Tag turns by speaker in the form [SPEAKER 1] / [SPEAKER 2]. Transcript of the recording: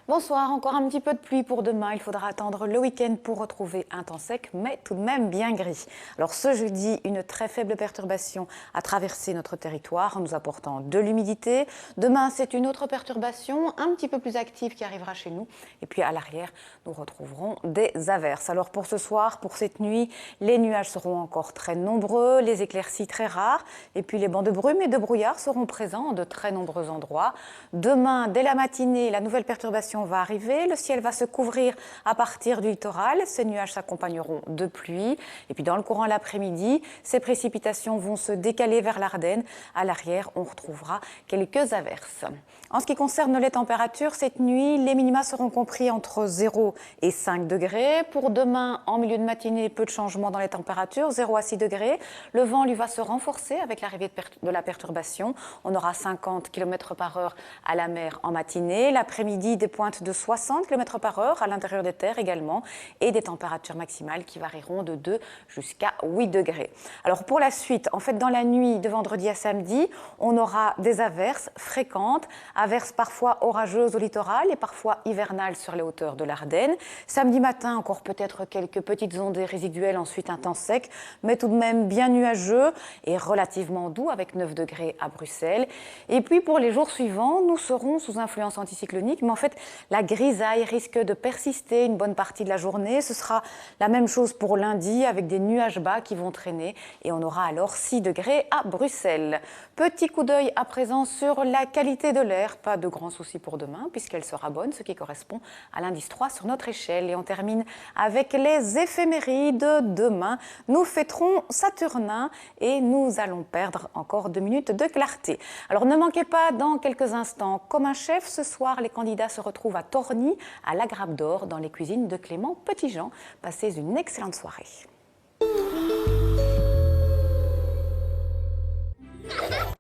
[SPEAKER 1] Bonsoir, encore un petit peu de pluie pour demain. Il faudra attendre le week-end pour retrouver un temps sec, mais tout de même bien gris. Alors ce jeudi, une très faible perturbation a traversé notre territoire en nous apportant de l'humidité. Demain, c'est une autre perturbation un petit peu plus active qui arrivera chez nous. Et puis à l'arrière, nous retrouverons des averses. Alors pour ce soir, pour cette nuit, les nuages seront encore très nombreux, les éclaircies très rares. Et puis les bancs de brume et de brouillard seront présents en de très nombreux endroits. Demain, dès la matinée, la nouvelle perturbation va arriver, le ciel va se couvrir à partir du littoral, ces nuages s'accompagneront de pluie et puis dans le courant de l'après-midi, ces précipitations vont se décaler vers l'Ardenne. À l'arrière, on retrouvera quelques averses. En ce qui concerne les températures, cette nuit, les minima seront compris entre 0 et 5 degrés. Pour demain, en milieu de matinée, peu de changements dans les températures, 0 à 6 degrés. Le vent, lui, va se renforcer avec l'arrivée de la perturbation. On aura 50 km/h à la mer en matinée. L'après-midi, des pointes de 60 km/h à l'intérieur des terres également et des températures maximales qui varieront de 2 jusqu'à 8 degrés. Alors pour la suite, en fait, dans la nuit de vendredi à samedi, on aura des averses fréquentes, averses parfois orageuses au littoral et parfois hivernales sur les hauteurs de l'Ardenne. Samedi matin, encore peut-être quelques petites ondées résiduelles, ensuite un temps sec, mais tout de même bien nuageux et relativement doux avec 9 degrés à Bruxelles. Et puis pour les jours suivants, nous serons sous influence anticyclonique, mais en fait, la grisaille risque de persister une bonne partie de la journée. Ce sera la même chose pour lundi avec des nuages bas qui vont traîner et on aura alors 6 degrés à Bruxelles. Petit coup d'œil à présent sur la qualité de l'air. Pas de grands soucis pour demain puisqu'elle sera bonne, ce qui correspond à l'indice 3 sur notre échelle. Et on termine avec les éphémérides. Demain, nous fêterons Saturnin et nous allons perdre encore 2 minutes de clarté. Alors ne manquez pas dans quelques instants, comme un chef, ce soir les candidats se retrouvent à Torny, à la Grappe d'Or, dans les cuisines de Clément Petitjean. Passez une excellente soirée.